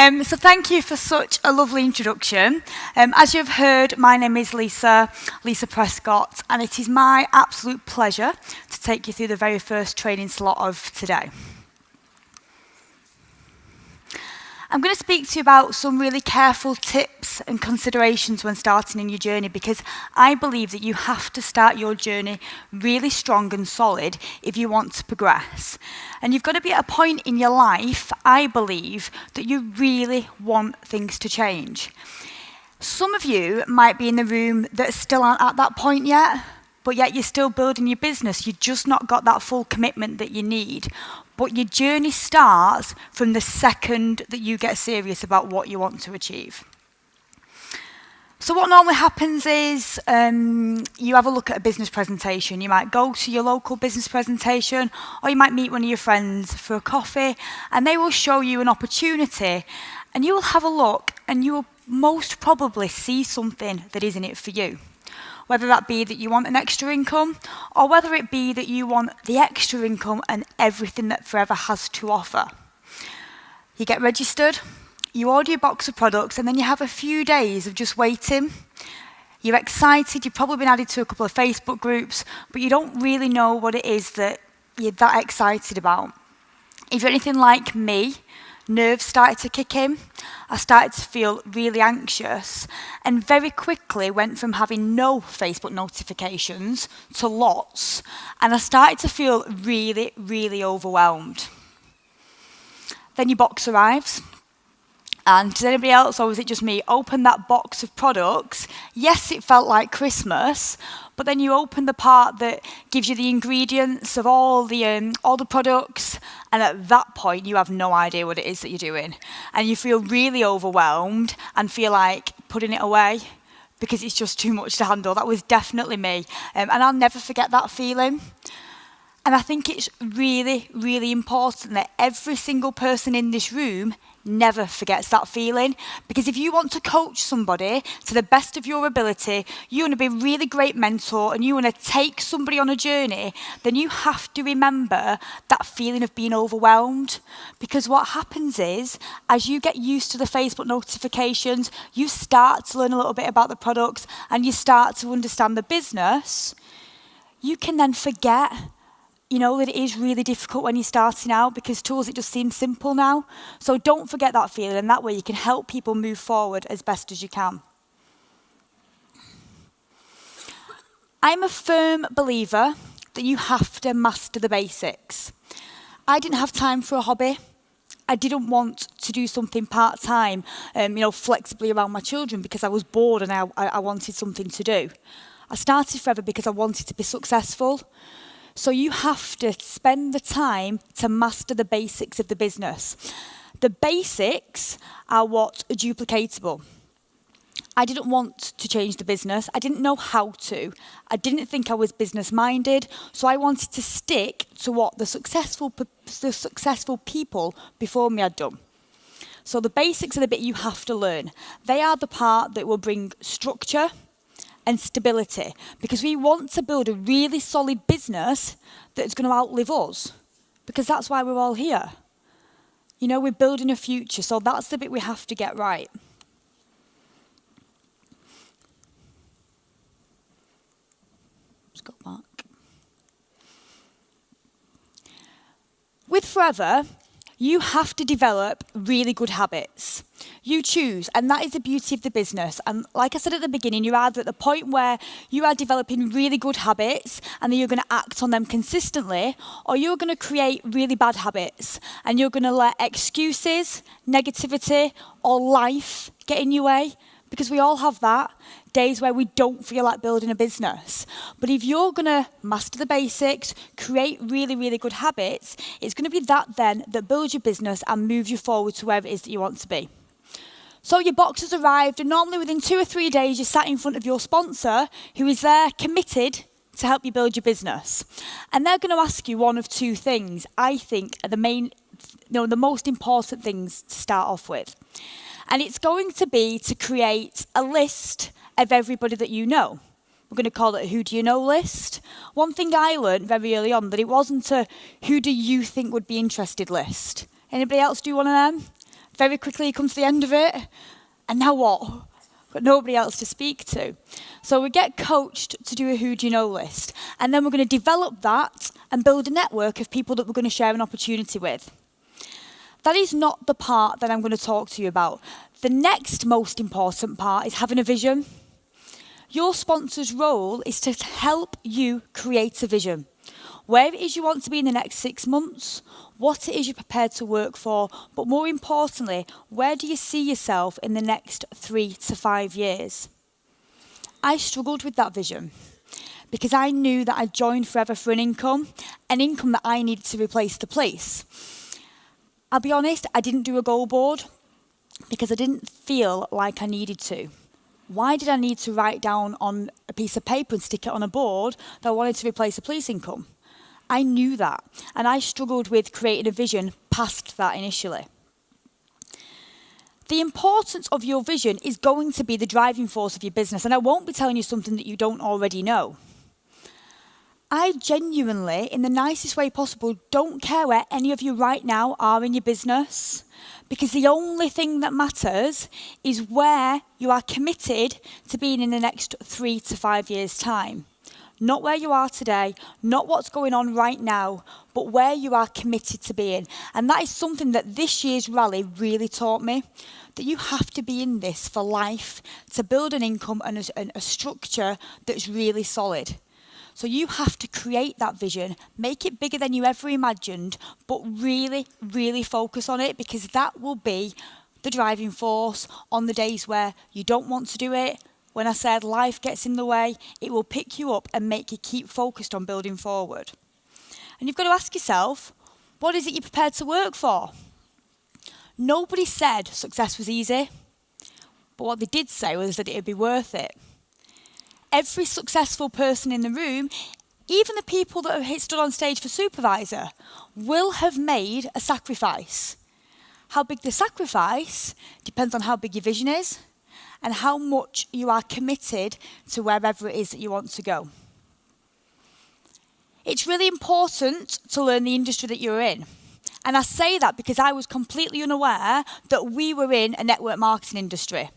So thank you for such a lovely introduction. As you've heard, my name is Lisa Prescott, and it is my absolute pleasure to take you through the very first training slot of today. I'm going to speak to you about some really careful tips and considerations when starting in your journey, because I believe that you have to start your journey really strong and solid if you want to progress. And you've got to be at a point in your life, I believe, that you really want things to change. Some of you might be in the room that still aren't at that point yet, but yet you're still building your business. You've just not got that full commitment that you need. But your journey starts from the second that you get serious about what you want to achieve. So what normally happens is you have a look at a business presentation. You might go to your local business presentation, or you might meet one of your friends for a coffee, and they will show you an opportunity, and you will have a look, and you will most probably see something that isn't it for you. Whether that be that you want an extra income, or whether it be that you want the extra income and everything that Forever has to offer. You get registered, you order your box of products, and then you have a few days of just waiting. You're excited, you've probably been added to a couple of Facebook groups, but you don't really know what it is that you're that excited about. If you're anything like me, nerves started to kick in. I started to feel really anxious, and very quickly went from having no Facebook notifications to lots, and I started to feel really, really overwhelmed. Then your box arrives, and does anybody else, or was it just me, open that box of products? Yes, it felt like Christmas, but then you open the part that gives you the ingredients of all the products, and at that point you have no idea what it is that you're doing, and you feel really overwhelmed and feel like putting it away because it's just too much to handle. That was definitely me, and I'll never forget that feeling. And I think it's really, really important that every single person in this room never forgets that feeling. Because if you want to coach somebody to the best of your ability, you want to be a really great mentor, and you want to take somebody on a journey, then you have to remember that feeling of being overwhelmed. Because what happens is, as you get used to the Facebook notifications, you start to learn a little bit about the products, and you start to understand the business, you can then forget that it is really difficult when you're starting out, because to us it just seems simple now. So don't forget that feeling, and that way you can help people move forward as best as you can. I'm a firm believer that you have to master the basics. I didn't have time for a hobby. I didn't want to do something part-time, flexibly around my children, because I was bored and I wanted something to do. I started Forever because I wanted to be successful. So you have to spend the time to master the basics of the business. The basics are what are duplicatable. I didn't want to change the business. I didn't know how to. I didn't think I was business-minded, so I wanted to stick to what the successful people before me had done. So the basics are the bit you have to learn. They are the part that will bring structure and stability, because we want to build a really solid business that's going to outlive us, because that's why we're all here. We're building a future, so that's the bit we have to get right. Let's go back. With Forever, you have to develop really good habits. You choose, and that is the beauty of the business. And like I said at the beginning, you're either at the point where you are developing really good habits and then you're going to act on them consistently, or you're going to create really bad habits and you're going to let excuses, negativity, or life get in your way. Because we all have that, days where we don't feel like building a business. But if you're going to master the basics, create really, really good habits, it's going to be that then that builds your business and moves you forward to wherever it is that you want to be. So your box has arrived, and normally within 2 or 3 days, you're sat in front of your sponsor, who is there committed to help you build your business. And they're going to ask you one of two things, I think, are the most important things to start off with. And it's going to be to create a list of everybody that you know. We're going to call it a who do you know list. One thing I learned very early on, that it wasn't a who do you think would be interested list. Anybody else do one of them? Very quickly you come to the end of it, and now what? Got nobody else to speak to. So we get coached to do a who do you know list, and then we're going to develop that and build a network of people that we're going to share an opportunity with. That is not the part that I'm going to talk to you about. The next most important part is having a vision. Your sponsor's role is to help you create a vision. Where it is you want to be in the next 6 months, what it is you're prepared to work for, but more importantly, where do you see yourself in the next 3 to 5 years? I struggled with that vision because I knew that I joined Forever for an income that I needed to replace the place. I'll be honest, I didn't do a goal board because I didn't feel like I needed to. Why did I need to write down on a piece of paper and stick it on a board that I wanted to replace a police income? I knew that, and I struggled with creating a vision past that initially. The importance of your vision is going to be the driving force of your business, and I won't be telling you something that you don't already know. I genuinely, in the nicest way possible, don't care where any of you right now are in your business, because the only thing that matters is where you are committed to being in the next 3 to 5 years' time. Not where you are today, not what's going on right now, but where you are committed to being. And that is something that this year's rally really taught me, that you have to be in this for life to build an income and a structure that's really solid. So you have to create that vision, make it bigger than you ever imagined, but really, really focus on it, because that will be the driving force on the days where you don't want to do it. When I said life gets in the way, it will pick you up and make you keep focused on building forward. And you've got to ask yourself, what is it you're prepared to work for? Nobody said success was easy, but what they did say was that it would be worth it. Every successful person in the room, even the people that have stood on stage for supervisor, will have made a sacrifice. How big the sacrifice depends on how big your vision is, and how much you are committed to wherever it is that you want to go. It's really important to learn the industry that you're in. And I say that because I was completely unaware that we were in a network marketing industry.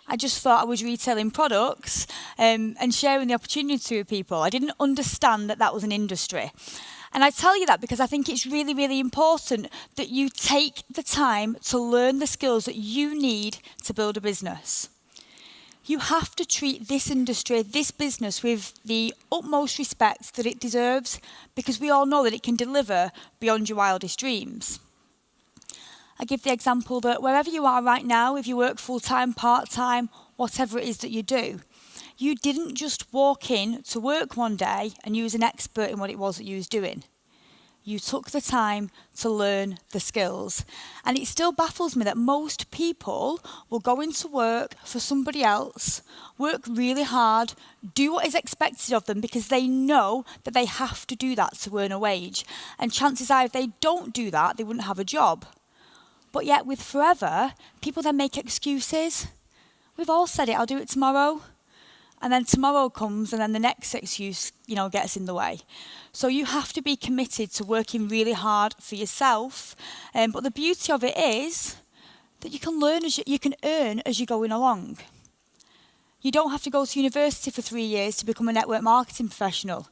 I just thought I was retailing products and sharing the opportunity with people. I didn't understand that that was an industry. And I tell you that because I think it's really, really important that you take the time to learn the skills that you need to build a business. You have to treat this industry, this business, with the utmost respect that it deserves, because we all know that it can deliver beyond your wildest dreams. I give the example that wherever you are right now, if you work full-time, part-time, whatever it is that you do, you didn't just walk in to work one day and you was an expert in what it was that you was doing. You took the time to learn the skills. And it still baffles me that most people will go into work for somebody else, work really hard, do what is expected of them because they know that they have to do that to earn a wage. And chances are if they don't do that, they wouldn't have a job. But yet with Forever, people then make excuses. We've all said it, I'll do it tomorrow. And then tomorrow comes and then the next excuse, gets in the way. So you have to be committed to working really hard for yourself. But the beauty of it is that you can earn as you're going along. You don't have to go to university for 3 years to become a network marketing professional.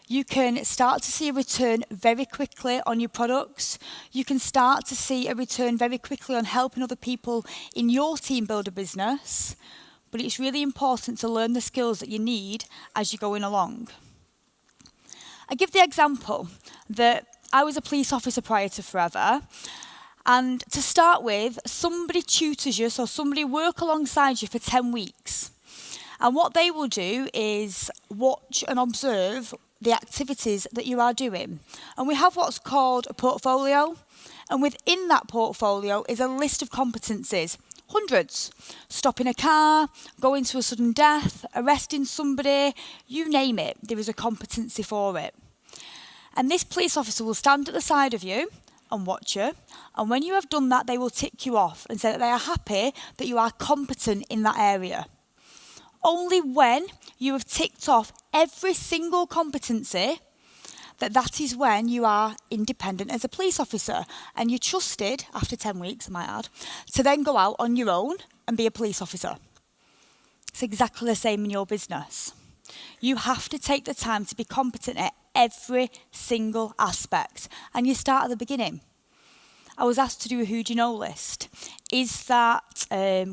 You can start to see a return very quickly on your products. You can start to see a return very quickly on helping other people in your team build a business. But it's really important to learn the skills that you need as you're going along. I give the example that I was a police officer prior to Forever. And to start with, somebody tutors you, so somebody work alongside you for 10 weeks. And what they will do is watch and observe the activities that you are doing. And we have what's called a portfolio. And within that portfolio is a list of competencies. Hundreds. Stopping a car, going to a sudden death, arresting somebody, you name it, there is a competency for it. And this police officer will stand at the side of you and watch you. And when you have done that, they will tick you off and say that they are happy that you are competent in that area. Only when you have ticked off every single competency, that is when you are independent as a police officer and you're trusted, after 10 weeks I might add, to then go out on your own and be a police officer. It's exactly the same in your business. You have to take the time to be competent at every single aspect, and you start at the beginning. I was asked to do a who do you know list. Is that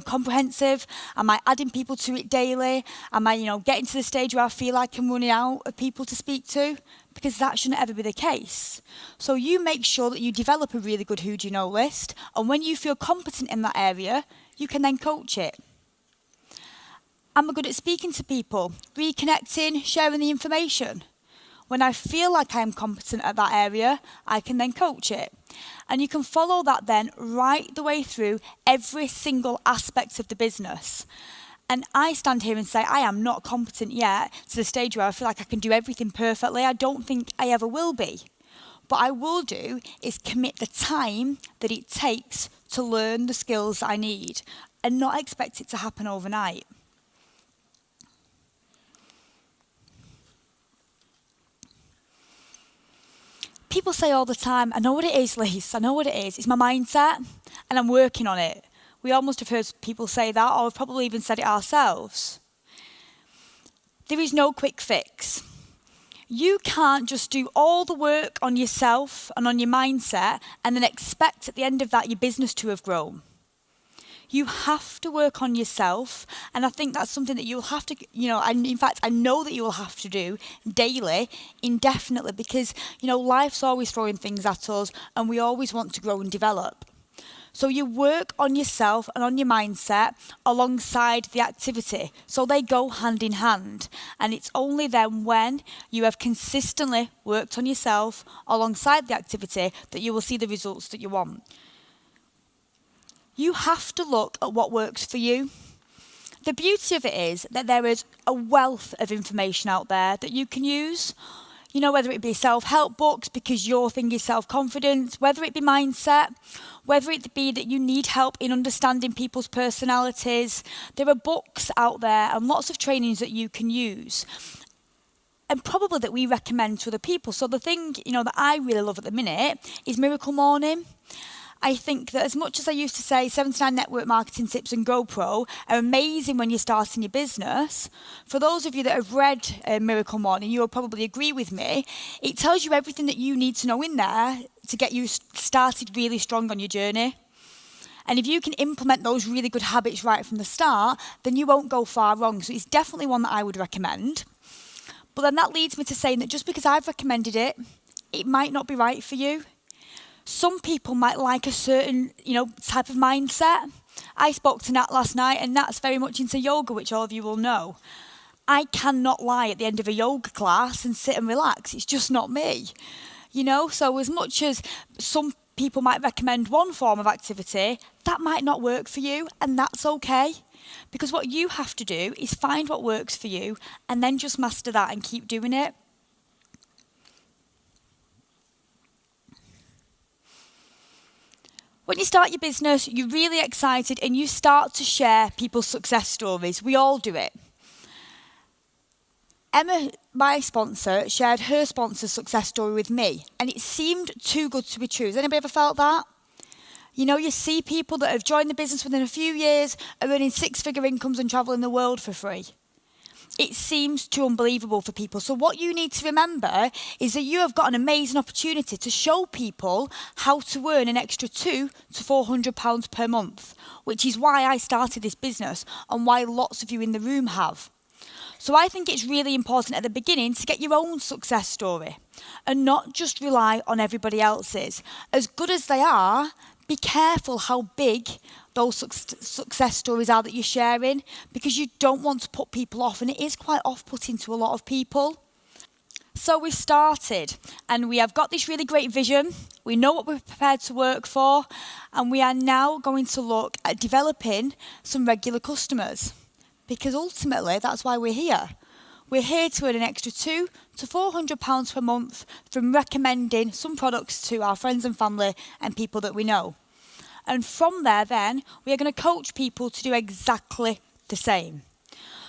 comprehensive? Am I adding people to it daily? Am I, getting to the stage where I feel like I'm running out of people to speak to? Because that shouldn't ever be the case. So you make sure that you develop a really good who do you know list, and when you feel competent in that area, you can then coach it. Am I good at speaking to people, reconnecting, sharing the information? When I feel like I am competent at that area, I can then coach it. And you can follow that then right the way through every single aspect of the business. And I stand here and say, I am not competent yet to the stage where I feel like I can do everything perfectly. I don't think I ever will be. What I will do is commit the time that it takes to learn the skills I need and not expect it to happen overnight. People say all the time, I know what it is, Lise, I know what it is. It's my mindset, and I'm working on it. We all must have heard people say that, or we've probably even said it ourselves. There is no quick fix. You can't just do all the work on yourself and on your mindset and then expect at the end of that your business to have grown. You have to work on yourself, and I think that's something that you'll have to, and in fact, I know that you will have to do daily, indefinitely, because, life's always throwing things at us, and we always want to grow and develop. So you work on yourself and on your mindset alongside the activity. So they go hand in hand, and it's only then when you have consistently worked on yourself alongside the activity that you will see the results that you want. You have to look at what works for you. The beauty of it is that there is a wealth of information out there that you can use. Whether it be self-help books because your thing is self-confidence, whether it be mindset, whether it be that you need help in understanding people's personalities. There are books out there and lots of trainings that you can use. And probably that we recommend to other people. So the thing, that I really love at the minute is Miracle Morning. I think that as much as I used to say 79 network marketing tips and GoPro are amazing when you're starting your business, for those of you that have read Miracle Morning, you'll probably agree with me. It tells you everything that you need to know in there to get you started really strong on your journey. And if you can implement those really good habits right from the start, then you won't go far wrong. So it's definitely one that I would recommend. But then that leads me to saying that just because I've recommended it, it might not be right for you. Some people might like a certain, type of mindset. I spoke to Nat last night, and Nat's very much into yoga, which all of you will know. I cannot lie at the end of a yoga class and sit and relax. It's just not me. So as much as some people might recommend one form of activity, that might not work for you, and that's okay. Because what you have to do is find what works for you and then just master that and keep doing it. When you start your business, you're really excited and you start to share people's success stories. We all do it. Emma, my sponsor, shared her sponsor's success story with me, and it seemed too good to be true. Has anybody ever felt that? You see people that have joined the business within a few years, are earning six-figure incomes and traveling the world for free. It seems too unbelievable for people. So what you need to remember is that you have got an amazing opportunity to show people how to earn an extra £200 to £400 per month, which is why I started this business and why lots of you in the room have. So I think it's really important at the beginning to get your own success story and not just rely on everybody else's. As good as they are, be careful how big those success stories are that you're sharing, because you don't want to put people off, and it is quite off-putting to a lot of people. So we've started, and we have got this really great vision. We know what we're prepared to work for, and we are now going to look at developing some regular customers, because ultimately that's why we're here. We're here to earn an extra £200 to £400 per month from recommending some products to our friends and family and people that we know. And from there then, we are going to coach people to do exactly the same.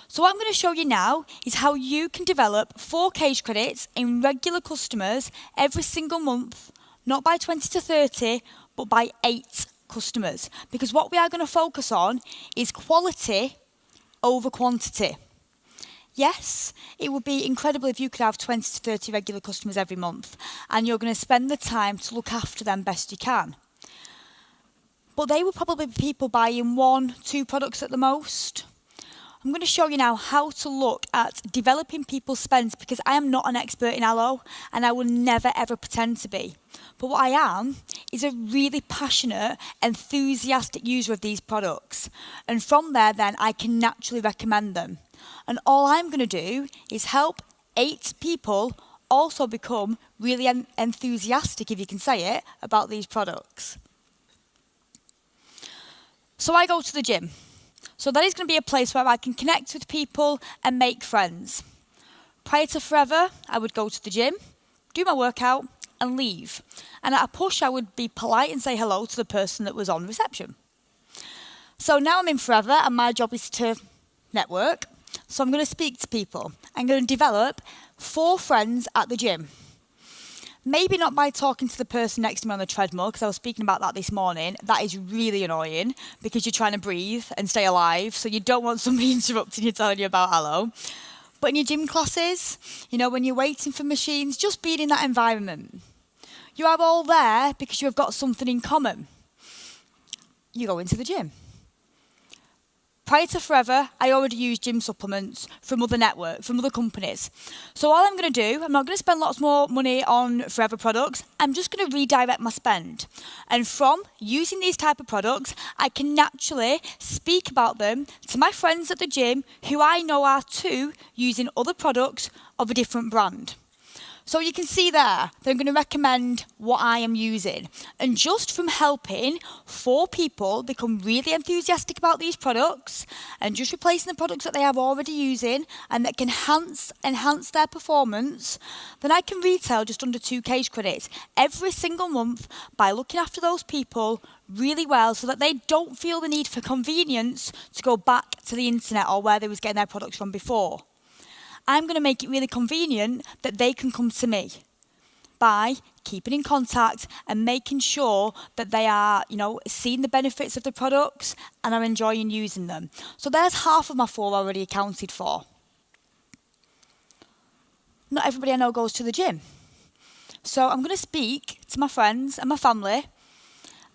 So what I'm going to show you now is how you can develop 4 cage credits in regular customers every single month, not by 20 to 30, but by 8 customers. Because what we are going to focus on is quality over quantity. Yes, it would be incredible if you could have 20 to 30 regular customers every month and you're going to spend the time to look after them best you can. But they will probably be people buying 1, 2 products at the most. I'm going to show you now how to look at developing people's spends because I am not an expert in aloe and I will never ever pretend to be. But what I am is a really passionate, enthusiastic user of these products. And from there then I can naturally recommend them. And all I'm going to do is help 8 people also become really enthusiastic, if you can say it, about these products. So I go to the gym. So that is going to be a place where I can connect with people and make friends. Prior to forever, I would go to the gym, do my workout and leave. And at a push, I would be polite and say hello to the person that was on reception. So now I'm in forever and my job is to network. So I'm going to speak to people. I'm going to develop 4 friends at the gym. Maybe not by talking to the person next to me on the treadmill, because I was speaking about that this morning. That is really annoying because you're trying to breathe and stay alive, so you don't want somebody interrupting you telling you about aloe. But in your gym classes, when you're waiting for machines, just being in that environment. You are all there because you have got something in common. You go into the gym. Prior to forever, I already used gym supplements from other companies. So all I'm going to do, I'm not going to spend lots more money on forever products. I'm just going to redirect my spend. And from using these type of products, I can naturally speak about them to my friends at the gym who I know are too using other products of a different brand. So you can see there that I'm going to recommend what I am using. And just from helping 4 people become really enthusiastic about these products and just replacing the products that they are already using and that can enhance their performance, then I can retail just under 2 cage credits every single month by looking after those people really well so that they don't feel the need for convenience to go back to the internet or where they was getting their products from before. I'm going to make it really convenient that they can come to me by keeping in contact and making sure that they are, seeing the benefits of the products and are enjoying using them. So there's half of my 4 already accounted for. Not everybody I know goes to the gym. So I'm going to speak to my friends and my family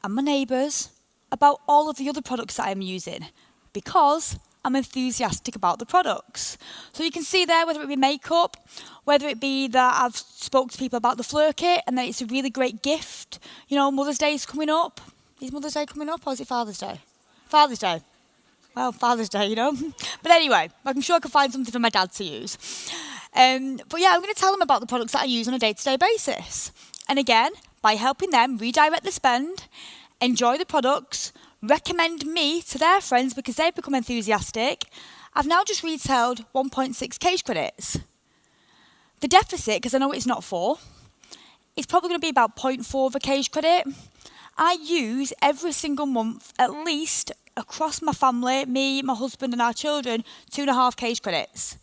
and my neighbours about all of the other products that I'm using because I'm enthusiastic about the products. So you can see there, whether it be makeup, whether it be that I've spoke to people about the Fleur kit and that it's a really great gift. Mother's Day is coming up. Is Mother's Day coming up or is it Father's Day? Father's Day. Well, Father's Day, But anyway, I'm sure I can find something for my dad to use. But yeah, I'm going to tell them about the products that I use on a day-to-day basis. And again, by helping them redirect the spend, enjoy the products, recommend me to their friends because they've become enthusiastic, I've now just retailed 1.6 cage credits. The deficit, because I know it's not 4, it's probably going to be about 0.4 of a cage credit. I use every single month, at least across my family, me, my husband and our children, 2.5 cage credits.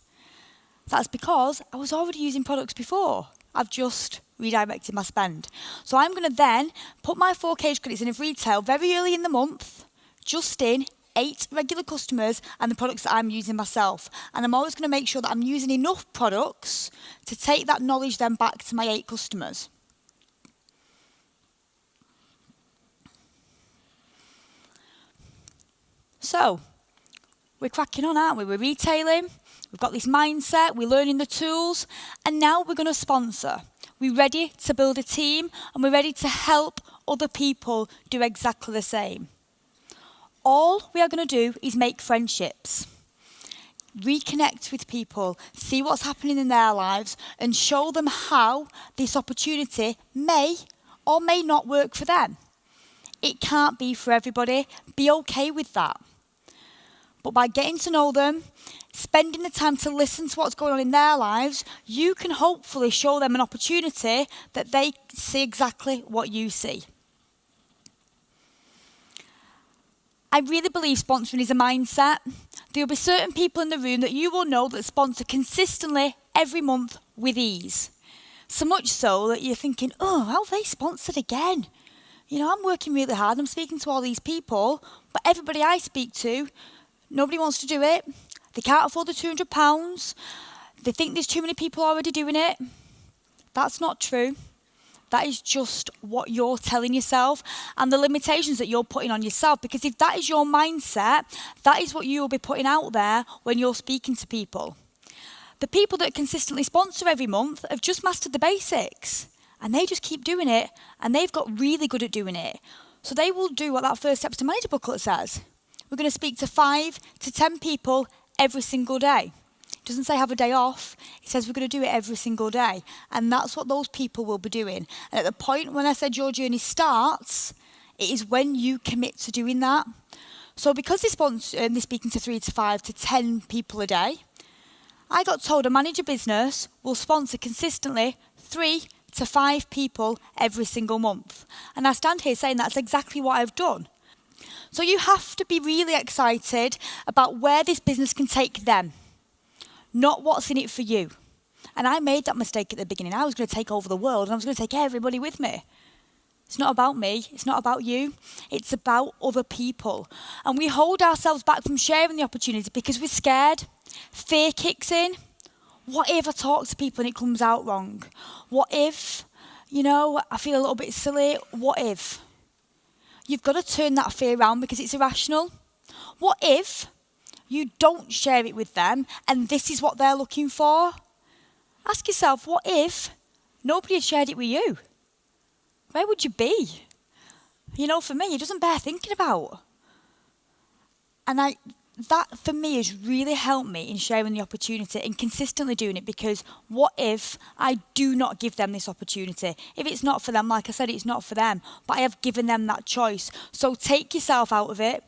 That's because I was already using products before. I've just redirected my spend. So I'm going to then put my 4 cage credits in of retail very early in the month, just in 8 regular customers and the products that I'm using myself. And I'm always going to make sure that I'm using enough products to take that knowledge then back to my 8 customers. So, we're cracking on, aren't we? We're retailing, we've got this mindset, we're learning the tools, and now we're going to sponsor. We're ready to build a team, and we're ready to help other people do exactly the same. All we are going to do is make friendships, reconnect with people, see what's happening in their lives, and show them how this opportunity may or may not work for them. It can't be for everybody. Be okay with that. But by getting to know them, spending the time to listen to what's going on in their lives, you can hopefully show them an opportunity that they see exactly what you see. I really believe sponsoring is a mindset. There will be certain people in the room that you will know that sponsor consistently every month with ease. So much so that you're thinking, oh, how have they sponsored again? You know, I'm working really hard, I'm speaking to all these people, but everybody I speak to, nobody wants to do it. They can't afford the £200. They think there's too many people already doing it. That's not true. That is just what you're telling yourself and the limitations that you're putting on yourself. Because if that is your mindset, that is what you will be putting out there when you're speaking to people. The people that consistently sponsor every month have just mastered the basics and they just keep doing it and they've got really good at doing it. So they will do what that First Steps to Manager booklet says. We're going to speak to 5 to 10 people every single day. It doesn't say have a day off. It says we're going to do it every single day. And that's what those people will be doing. And at the point when I said your journey starts, it is when you commit to doing that. So because they're speaking to 3 to 5 to 10 people a day, I got told a manager business will sponsor consistently 3 to 5 people every single month. And I stand here saying that's exactly what I've done. So you have to be really excited about where this business can take them, not what's in it for you. And I made that mistake at the beginning. I was going to take over the world and I was going to take everybody with me. It's not about me. It's not about you. It's about other people. And we hold ourselves back from sharing the opportunity because we're scared. Fear kicks in. What if I talk to people and it comes out wrong? What if, I feel a little bit silly? What if? You've got to turn that fear around because it's irrational. What if you don't share it with them and this is what they're looking for? Ask yourself, what if nobody had shared it with you? Where would you be? For me, it doesn't bear thinking about. And that for me has really helped me in sharing the opportunity and consistently doing it, because what if I do not give them this opportunity? If it's not for them, like I said, it's not for them, but I have given them that choice. So take yourself out of it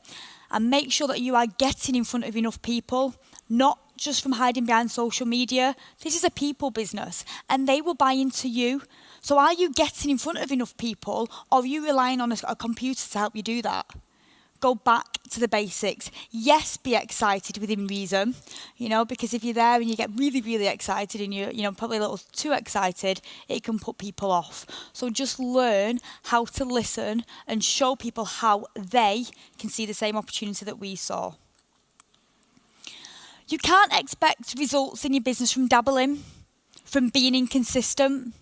and make sure that you are getting in front of enough people, not just from hiding behind social media. This is a people business and they will buy into you. So are you getting in front of enough people, or are you relying on a computer to help you do that? Go back to the basics. Yes, be excited within reason, because if you're there and you get really, really excited and you're probably a little too excited, it can put people off. So just learn how to listen and show people how they can see the same opportunity that we saw. You can't expect results in your business from dabbling, from being inconsistent.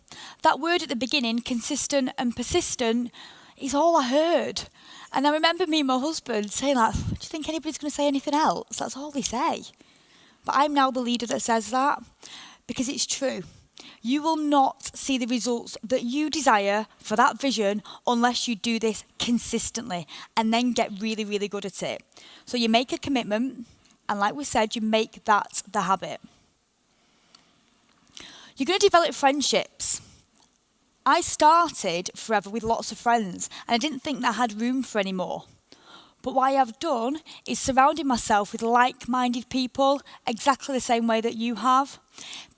That word at the beginning, consistent and persistent, is all I heard. And I remember me and my husband saying do you think anybody's going to say anything else? That's all they say. But I'm now the leader that says that, because it's true. You will not see the results that you desire for that vision unless you do this consistently and then get really, really good at it. So you make a commitment, and like we said, you make that the habit. You're going to develop friendships. I started Forever with lots of friends and I didn't think that I had room for any more. But what I have done is surrounding myself with like-minded people exactly the same way that you have.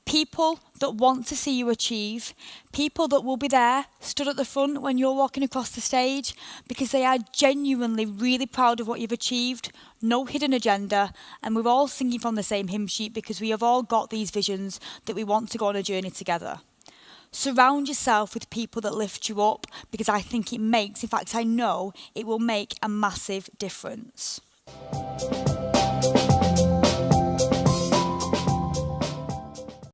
People that want to see you achieve. People that will be there, stood at the front when you're walking across the stage, because they are genuinely really proud of what you've achieved. No hidden agenda. And we're all singing from the same hymn sheet because we have all got these visions that we want to go on a journey together. Surround yourself with people that lift you up, because I think I know it will make a massive difference.